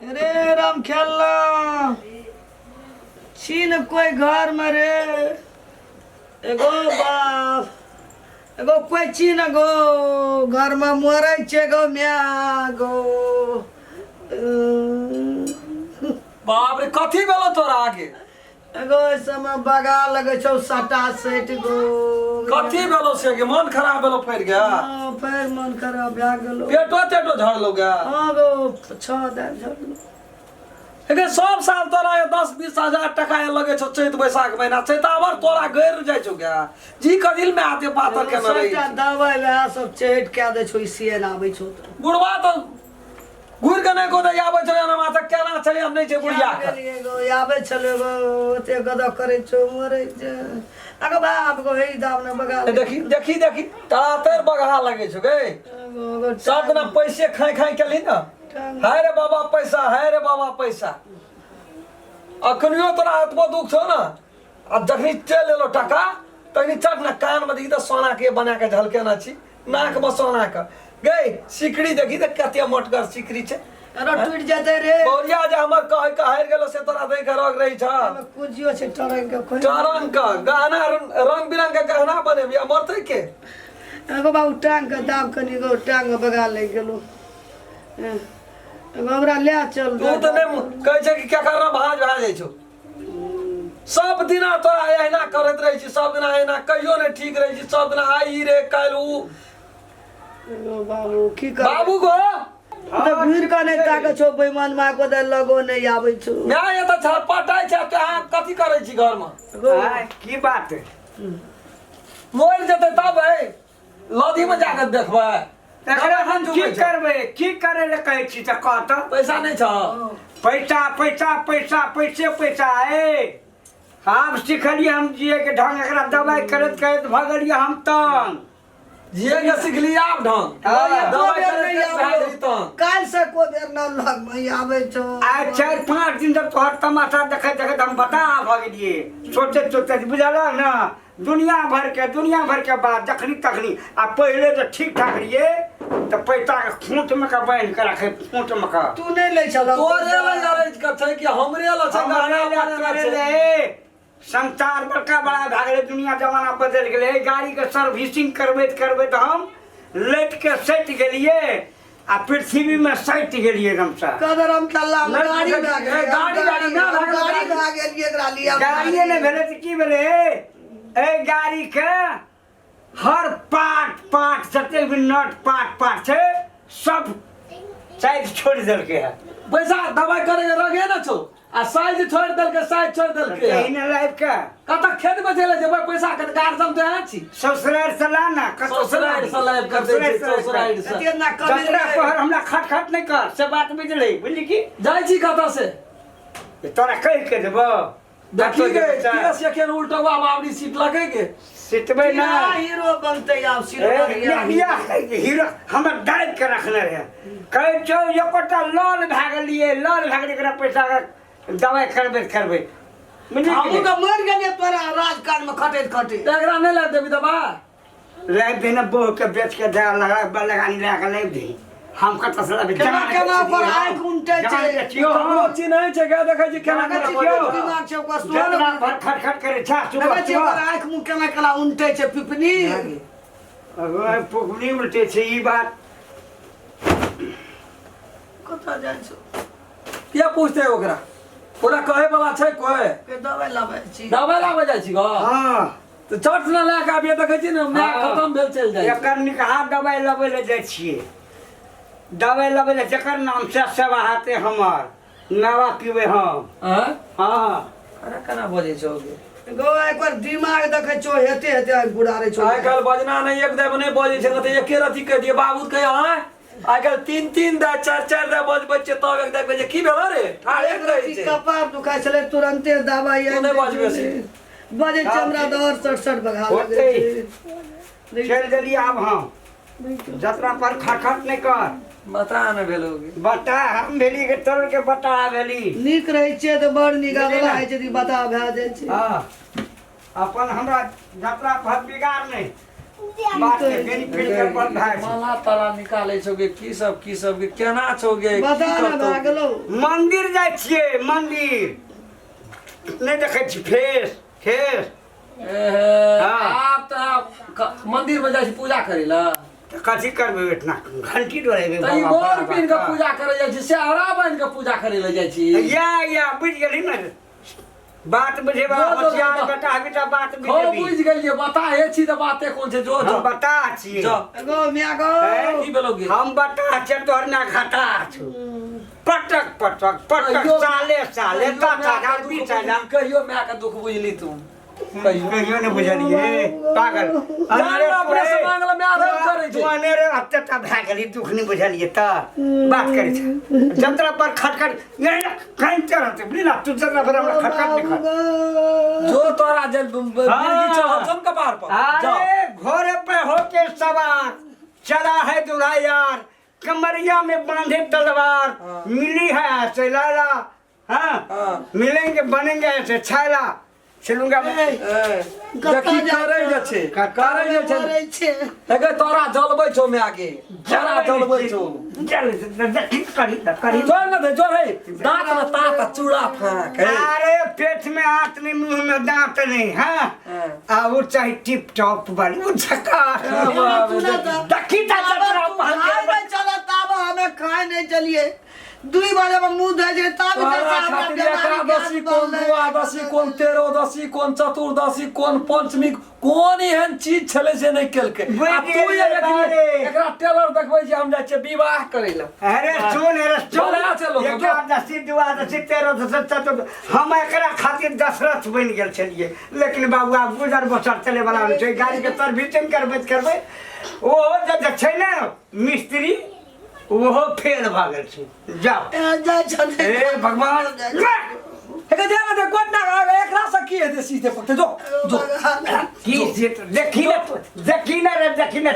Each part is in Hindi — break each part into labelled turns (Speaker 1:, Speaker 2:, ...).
Speaker 1: रे राम खेलना छीन कोई घर में रे एगो बाप एगो कोई छीन गो घर में मरे छे गो म्या गो
Speaker 2: बाप रे कथी भेलो तोरा आगे
Speaker 1: एगो समय बगा लगे छौ सटा सेट गो
Speaker 2: कथी भेलो से के मन खराब भेलो फैर गया
Speaker 1: पैर मन खराब भए गेलो
Speaker 2: पेटो तेटो झड़लो गया
Speaker 1: हाँ गो 6 दिन झड़लो
Speaker 2: एके सब साल तोरा 10-20 हजार टका लगे छौ चैत बैसाख महीना चैतावर तोरा गैर जाय छौ गया जी कदिल में आते पातर के न रही
Speaker 1: दवाई ले सब चेट के दे छौ इसी ना आबै छौ
Speaker 2: बुढ़वा तो घुर के नहीं को दे आबै छौ ना माथा केना चले हम नहीं छै बुढ़िया
Speaker 1: के आबै छले गो ओते गदा करे छौ मरे छै अगो बाप गो हे दाम न बगा
Speaker 2: देखी तारा तेर बगहा लगे छौ गे सब ना पैसे खाई केली ना हाय रे बाबा पैसा अखनियो तोरा आत्मा दुख छौ ना अब जखनी चल लेलो टका तखनी चट ना कान में देखी सोना के बना के झलके ना छी नाक में सोना के गई सिकड़ी देखी त कते मोटगर सिकड़ी छे
Speaker 1: अरे टूट जाते रे
Speaker 2: बोरिया जे हमर कहर गेलो से तोरा देख रग रही छ
Speaker 1: कुजियो छे टरंग के
Speaker 2: टरंग का गहना रंग बिरंग के गहना बने बिया मरते के
Speaker 1: एगो बाबू टांग के दाब कनी गो टांग बगा ले गेलो एगो हमरा ले चल
Speaker 2: तू त नहीं कहै छै कि क्या करना भाज भा जाय छौ सब दिना तोरा एहिना करत रही छी सब दिना एहिना कहियो नहीं ठीक रही छी सब दिना आई रे काल उ
Speaker 1: बाबू की कर
Speaker 2: बाबू गो
Speaker 1: तो भीड़ का नहीं ताके छो बेईमान मां को दे लगो नहीं आबै छो
Speaker 2: मैं ये तो छटपटाई छै त अहाँ कथी करै छी घर में
Speaker 3: की बात है
Speaker 2: मोर जते तब है लदी में जाकर देखबै
Speaker 3: की करे ले कहै छी त कहत
Speaker 2: पैसा नहीं छ
Speaker 3: पैसा है हम सिखलिए हम जिए के ढंग एकरा दवाई करत भगलिए हम तन
Speaker 2: जिए के सिखली आब ढंग दवाई करे त
Speaker 1: काल से को देर न लग में आबै छो
Speaker 3: आज 4-5 दिन तक तोहर तमाशा देखत हम बता भगलिए सोचे बुझल ना दुनिया भर के बात जखनी तखनी आ पहले तो ठीक ठाक रहिए तो पैसा के खूंट में का बांध के रखे खूंट में का
Speaker 1: तू नहीं ले चला
Speaker 2: तोरे ले जारे छै कि हमरे ल छै
Speaker 3: हमरे ले संसार बड़का बड़ा भा गेले दुनिया जमाना बदल गेले गाड़ी के सर्विसिंग करबे तो हम लेट के सट गेलिए आ पृथ्वी में सट गेलिए एकदम से
Speaker 1: कदर हम तल्ला गाड़ी
Speaker 2: गाड़ी
Speaker 1: भाग गेलिए एकरा लिया
Speaker 3: गाड़ी ने भेले त की भेले ए गाड़ी के हर पार्ट जते भी नट पार्ट छै सब साइड छोड़ देल के है
Speaker 2: पैसा दवाई करे रगे ना छौ आ साइज छोड़ देल के साइज छोड़ देल के
Speaker 3: कहीं लाइफ का
Speaker 2: कत खेत में चले जेबै पैसा के गार्जन तो है छी
Speaker 3: ससुराल से लाना
Speaker 2: ससुराल से लाइव कर दे छी ससुराल से
Speaker 1: इतना
Speaker 3: जतरा पर हमरा खट नहीं कर से बात बुझले बुझली की
Speaker 2: जाय छी कत से
Speaker 3: तोरा कह के देबो
Speaker 2: देखी के केस के उल्टवा बावड़ी सीट लगे के
Speaker 3: सिटबे ना
Speaker 1: हीरो बनते आप
Speaker 3: हीरो हमरा डाइट के रखने रहे कहै छौ एकोटा लाल भागलिए एकरा पैसा के दवाई करबे
Speaker 1: हमहु तो मर गेलिए तोरा राजकाज में खटे
Speaker 2: एकरा नहीं ले देबी दबा
Speaker 3: ले देना बहु के बेच के लगानी लगा ले दे हम का तसला भी
Speaker 1: केना पर आंख उंटे छै
Speaker 2: हमरो चिन्है छै के देखै छी केना
Speaker 1: दिमाग छै ओकर सोन
Speaker 3: खट करे छा
Speaker 1: देखै छी ओकर आंख मुंह केना केला उंटे छै पिपनी
Speaker 3: अगर पुपनी उल्टे छै ई बात
Speaker 1: कता जाय छौ
Speaker 2: के पूछते ओकरा ओकरा कहे वाला छै कोई
Speaker 1: के दवाई लाबै छी
Speaker 2: दवाई लाबै जाइ छी ग
Speaker 3: हां
Speaker 2: तो चट न ला के आबिए देखै छी न मैं खत्म भेल चल जाइ
Speaker 3: एकर निकाह दवाई लबै ले जाइ छिए दवाई लबै ले जकर नाम से सेवा हाथे हमर नवा पीबे हम हां
Speaker 2: अरे केना बजै छौ
Speaker 1: गो एक बार दिमाग देखै छौ हेते बुढ़ारे छौ
Speaker 2: आइ काल बजना नहीं एक देव नहीं बजै छै न त एके रति कह दिए बाबू कह हां आइ काल 3 दा 4 दा बजबै छै तब एक देख जे की भेल रे ठाड़ एक रहै छै
Speaker 1: कपार दुखाय छले तुरंते दवाई
Speaker 2: तू नहीं बजबे से
Speaker 1: बजे चमड़ा दौर 67 बगा
Speaker 3: होते चल जल्दी आब हम जतरा पर खटखट नहीं कर
Speaker 2: बता न भेलोगे
Speaker 3: बता हम भेली के तोर के बता भेली
Speaker 1: निक रहै छै त बड़ निगाला है यदि बता भए जाय छै
Speaker 3: हां अपन हमरा जतरा पर बिगाड़ नहीं बात के फेरी फेरी के पर भाई
Speaker 2: माला ताला निकाले छोगे की सब के केना छोगे
Speaker 1: बता ना भागलो
Speaker 3: मंदिर जाय छियै मंदिर नहीं देखे छी फेस
Speaker 2: आप तो मंदिर में जाइ छी पूजा करे ला
Speaker 3: कथी करबे इतना घंटी डोरेबे
Speaker 2: त ई मोर पिन के पूजा करे जाइ छी सेहरा बन के पूजा करे ले जाइ छी
Speaker 3: या बुझ गेली ना बात बुझे बा होशियार बेटा बेटा बात
Speaker 2: हो बुझ गेलिए बता हे छी त बाते कोन छै जो
Speaker 3: हम बता छी
Speaker 1: गो मिया गो
Speaker 2: की बेलोगे
Speaker 3: हम बता छी तोहर ना घाटा छु पटक साले ता 20,000
Speaker 2: कहियो मैं का दुख बुझली तुम
Speaker 3: कहियो ने बुझलिए पागल
Speaker 2: अरे अपने से मांगला में आराम करे छै
Speaker 3: तू अनेरे अत्ता भाग गेली दुख नहीं बुझलिए त बात करे छै जंत्रा पर खटखट नहीं कहीं चलते बिना तू जंत्रा पर हमरा खटखट नहीं
Speaker 2: जो तोरा जल बिरगी चढ़ तुम कपार पर
Speaker 3: अरे घोड़े पे होके सवार चला है दूल्हा यार कमरिया में बांधे तलवार मिली है ऐसे लाला हाँ मिलेंगे बनेंगे ऐसे छैला चलूंगा
Speaker 2: देखी करे जे छै एगे तोरा जलबै छौ में आगे जरा जलबै छौ
Speaker 3: चल देखी करी
Speaker 2: जोर न दे जोर है दांत में तात चूड़ा फाक
Speaker 3: अरे पेट में हाथ नहीं मुंह में दांत नहीं हाँ आ वो चाहे टिप टॉप वाली वो झकास देखी ता जरा
Speaker 1: नहीं चला तब हमें खाए नहीं चलिए 2 बजे में मुंह धो जे तब
Speaker 2: एकादशी कोन द्वादशी कोन तेरोदशी कोन चतुर्दशी कोन पंचमी कोन एहन चीज छले से नहीं केलके आ तू एकरा टेलर देखबै जे हम जाय छै विवाह करै ल
Speaker 3: अरे सुन एकादशी द्वादशी तेरोदशी चतुर्दशी हम एकरा खातिर दशरथ बन गेल छलिए लेकिन बाबू आब गुजर बसर चले वाला छै गाड़ी के सर्विसिंग करबै ओ जे छै ने मिस्त्री वो फेल भागल छै जाओ
Speaker 1: जाय छले
Speaker 3: ए भगवान
Speaker 2: एके देना दे कोन ना एकरा से की हेते सीधे पकते जो
Speaker 3: की से देखी ना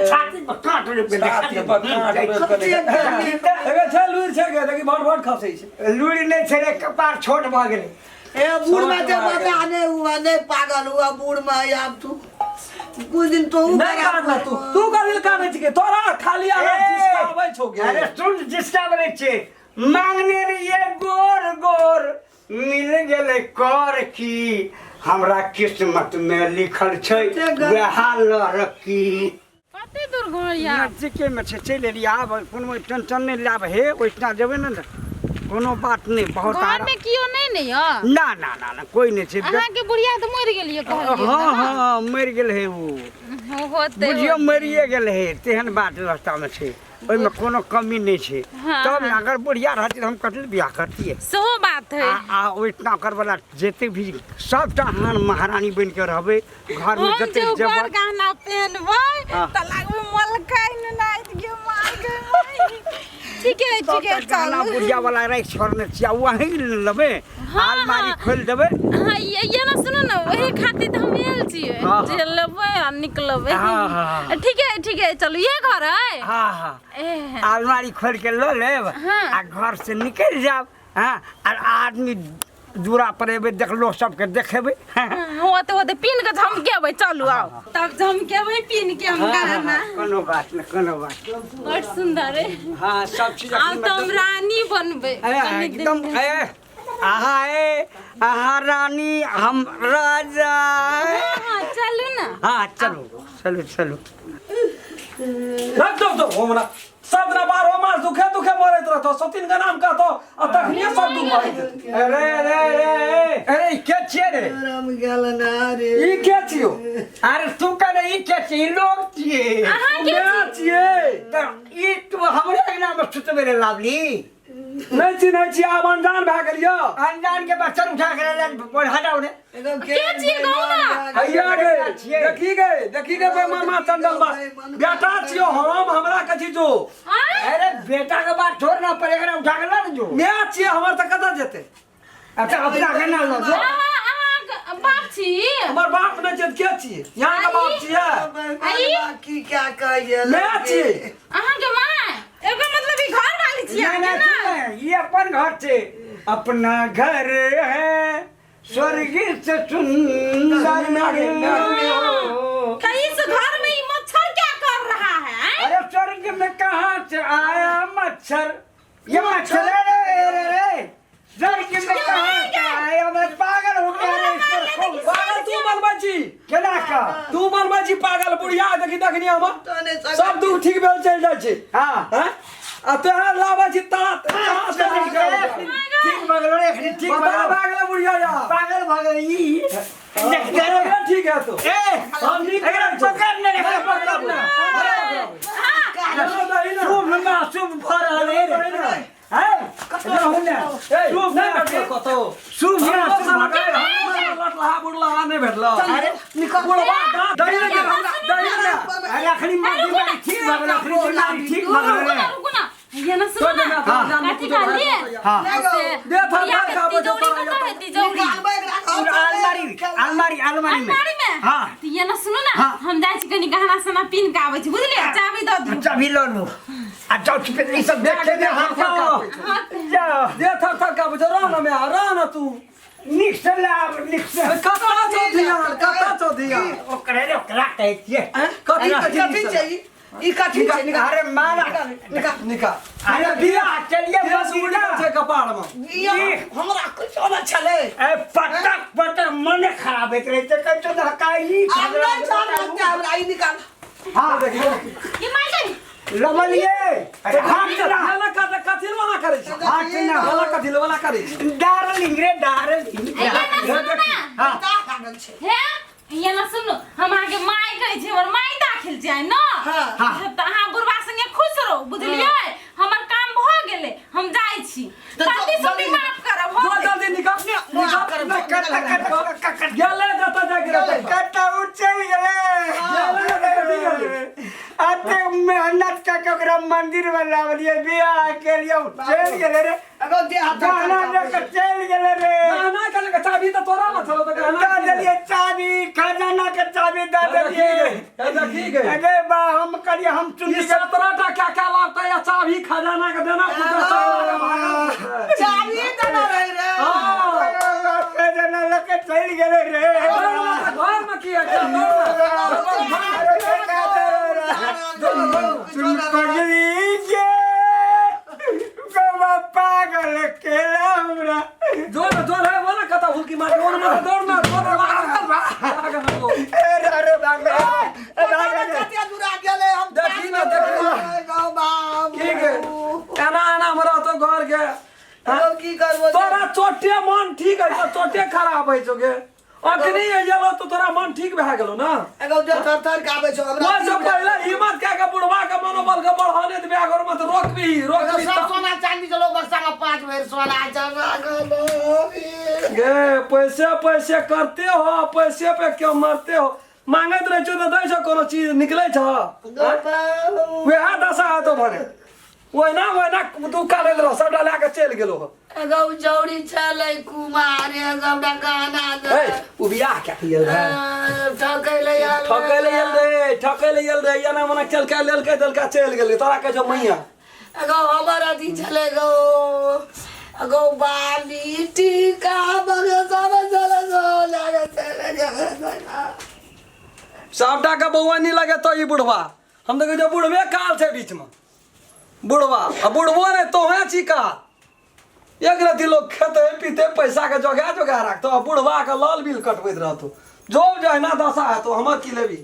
Speaker 3: छाती पर काट ले
Speaker 2: छाती पर काट एके छै लुर छै के देखी भट खसै छै
Speaker 3: लूड़ी नहीं छे कपार छोट भ गेले
Speaker 1: ए बूढ़ में ते बता नहीं हुआ नहीं पागल हुआ बूढ़ में अब तू कुछ दिन तो
Speaker 2: नहीं करना तू करिल काने छी के तोरा खाली आला जिसकाबै छौ गे
Speaker 3: अरे सुन जिसका बने छे मांगने रे ये गोर मिल गेले कर की हमरा किस्मत में लिखल छै वह लड़की
Speaker 4: कते दूर घर यार
Speaker 3: नजदीके में छे चले लिया आब कोनो टेंशन नहीं लाभ हे ओइसना जेबे न कोनो बात नहीं बहुत
Speaker 4: घर में कियो नहीं ह
Speaker 3: ना कोई नहीं छे
Speaker 4: अहाँ के बुढ़िया तो मर गेलिए कहलिए
Speaker 3: हाँ मर गेल है वो
Speaker 4: होते
Speaker 3: बुझियो मरिए गेल है तेहन बात व्यवस्था में छे ओइ में कोनो कमी नहीं छे तब अगर बुढ़िया रहती तो हम कतल बियाह करती
Speaker 4: सो बात है
Speaker 3: आ ओइतना कर वाला जेते भी सबटा हान महारानी बन के रहबे घर में जते
Speaker 4: जब गहना पहनबै त लागबे मलकाई न नाइत के मार गई ठीक है
Speaker 3: गाना
Speaker 4: चल
Speaker 3: बुढ़िया वाला राख छोड़ने छिया वही लेबे अलमारी खोल देबे
Speaker 4: हां ये ना सुनो ना वही खातिर त हम आयल छियै जे लेबै आ निकलबै ठीक है चलो ये घर है
Speaker 3: हां अलमारी खोल के लो लेब आ घर से निकल जाब हां और आदमी दूरा पर एबे देख लो सबके देखेबे
Speaker 4: होते पिन के झमकेबै चलू आओ तब झमकेबै पिन के हम गहना
Speaker 3: कोनो बात
Speaker 4: बड़ सुंदर है
Speaker 3: हां सब चीज
Speaker 4: अब तो हम रानी बनबै
Speaker 3: एकदम आहा रानी हम राजा
Speaker 4: चलू ना
Speaker 3: हाँ चलो
Speaker 2: रख दो हमरा सदना बार मास दुखे मरत रहतो सतीन का नाम कहतो आ तखनिए सब दुख भाई
Speaker 3: अरे के छिए रे
Speaker 1: राम गेल ना रे
Speaker 2: ई के छियो
Speaker 3: अरे तू करे ई के छी लोग छिए
Speaker 4: अहाँ के
Speaker 2: छिए
Speaker 3: त ई तू हमरे नाम में सुतबे रे लावली
Speaker 2: नहीं चिन्है छी आब अनजान भए गेलियो
Speaker 3: अनजान के बच्चा उठा के बोल हटाओ रे
Speaker 1: एकदम
Speaker 4: के छिए गाँव ना
Speaker 2: हैया गे देखी गे बे मामा चंदन बा बेटा छियो हमरा कथि जो
Speaker 3: अरे बेटा के बात छोड़ ना पड़े एकरा उठा के ला जो
Speaker 2: मैं छिए हमर त कत जेते
Speaker 3: अच्छा अपना के ना लो जो
Speaker 4: बाप छी
Speaker 2: हमर बाप ने जे के छिए यहां का बाप छिए
Speaker 1: की क्या कहिए
Speaker 2: मैं छिए
Speaker 4: अहाँ के मां एकर मतलब ई घर वाली छी
Speaker 3: ना ये अपन घर छे अपना घर है स्वर्ग से सुंदर
Speaker 4: कहीं से घर में ई मच्छर
Speaker 3: स्वर्ग में कहाँ से आया मच्छर? ये मच्छर है रे। स्वर्ग में कहाँ से आया? मैं पागल हो गया रे ईश्वर को।
Speaker 2: पागल तू मनबाजी
Speaker 3: केना का?
Speaker 2: तू मनबाजी पागल बुढ़िया देखी देखनी हम सब दुख ठीक भेल चल जाइ छै।
Speaker 3: हाँ
Speaker 2: हैं आ तोहरा लावा छी ता
Speaker 3: ठीक भगलो रे ठीक भगलो।
Speaker 2: पागल बुढ़िया या
Speaker 3: पागल भगल ई देख
Speaker 2: ठीक है तो
Speaker 3: ए हम नहीं पकड़ने रे पकड़ना शुभ ना शुभ भर रे हैं शुभ ना
Speaker 2: कतो
Speaker 3: शुभ ना शुभ
Speaker 2: लटला बुढ़ला नहीं भेटलो
Speaker 3: अरे
Speaker 2: बुढ़वा दही रे
Speaker 3: अरे अखनी मारी ठीक भगल अखनी मारी ठीक भगल रे
Speaker 4: रुको ना ये ना सुनो ना काठी का लिए
Speaker 3: हां
Speaker 2: दे था का
Speaker 4: तिजोरी कहाँ है तिजोरी
Speaker 3: अलमारी
Speaker 4: अलमारी में
Speaker 3: हाँ
Speaker 4: तो ये ना सुनो ना हम जाय छी कनी गहना सना पिन के आबै छी बुझलिए चाबी दऽ दियौ
Speaker 3: चाबी लो लो आ जाओ छिपे ई सब देख के हाथ जाओ
Speaker 2: दे था का बजरा ना मैं आ रहा ना तू
Speaker 3: निकल
Speaker 2: कता चौधिया
Speaker 3: ओकरे रे ओकरा कहै छियै
Speaker 2: कथी
Speaker 1: चाहिए ई काठी चाहिए
Speaker 3: अरे मारा
Speaker 2: निका
Speaker 3: अरे बिया चलिए
Speaker 2: बुढ़िया छै कपाड़ में
Speaker 1: हमरा कुछ ना चले
Speaker 3: ए पटक पटक मन खराब होइत रहे छै कहै छ हकाई
Speaker 1: हमरा चार लगता हमरा ई निकाल
Speaker 3: हां
Speaker 4: ये मार दे
Speaker 3: लमलिए अरे हाथ ना
Speaker 2: वाला कथी वाला करे छै
Speaker 3: हाथ ना
Speaker 2: वाला कथी वाला करे छै
Speaker 3: डार्लिंग रे डार्लिंग
Speaker 4: हां
Speaker 1: का कागज छै
Speaker 4: हे ये ना सुनो हम आगे माय कहै छै और माय दाखिल छै न
Speaker 1: हां
Speaker 4: त अहाँ बुढ़वा संगे खुश रहो बुझलियै हमर काम भ गेलै हम जाइ छी जल्दी से माफ करब
Speaker 2: जो जल्दी निकाल गेले जता जाके
Speaker 3: कटा उठे गेले आते मेहनत का ओकरा मंदिर में लावलिए बियाह के लिए चल गेले रे
Speaker 1: अगो दे हाथ
Speaker 3: गाना लेके चल गेले रे
Speaker 2: गाना करे के चाबी तो तोरा ना चलो तो गाना
Speaker 3: दा देलिए चाबी खजाना के चाबी दा देलिए
Speaker 2: देखी गए
Speaker 3: अरे बा हम करिए हम
Speaker 2: ये
Speaker 3: चुनी
Speaker 2: 17 टा क्या लगता है चाबी खजाना के देना
Speaker 1: चाबी देना रही रे
Speaker 3: खजाना लेके चल गेले रे
Speaker 2: घर में की है
Speaker 3: पगली के बाबा पागल केला हमरा
Speaker 2: जोर है वो ना कता हुलकी मार वो ना दौड़ना
Speaker 3: अरे भाग
Speaker 1: कतिया दूर आ गेले हम
Speaker 2: देखी ना
Speaker 1: गाँव बाप
Speaker 2: ठीक है एना हमरा तो घर के
Speaker 1: की करबो
Speaker 2: तोरा चोटे मन ठीक है तो चोटे खराब है जोगे अखनी ये गेलो तो तोरा मन ठीक भए गेलो ना
Speaker 1: एगो जे थर के आबै छौ हमरा
Speaker 2: वो से पहले हिम्मत के बुढ़वा के मनोबल के बढ़ाने दे घर में तो रोक भी
Speaker 1: सब सोना चांदी चलो बक्सा में 5 बेर सोना चढ़ा गेलो
Speaker 2: गे पैसे करते हो पैसे पे क्यों मरते हो मांगत रहे छो तो दै छो कोनो चीज निकले छ वह दशा है तो भरे वो ना तू काले रह सब डाला के चल गेलो
Speaker 1: एगो जौड़ी छले कुमार सबटा गाना दे
Speaker 2: ए उ बियाह क्या कियल है
Speaker 1: ठकैले
Speaker 2: ठकैले याना मने चल के लेल के चल गेले तोरा के जो मैया
Speaker 1: एगो हमर अथी छले गो एगो बाली टीका बगे सब चले लागे चले
Speaker 2: सबटा के बौआ नहीं लगे तो ई बुढ़वा हम तो जो बुढ़वे काल छे बीच में बुढ़वा आ बुढ़वो ने तो है चिका एक रति लोग खेते पीते पैसा के जोगा रखतो बुढ़वा के लाल बिल कटबैत रहतो जो ना दशा है तो हमर की लेबी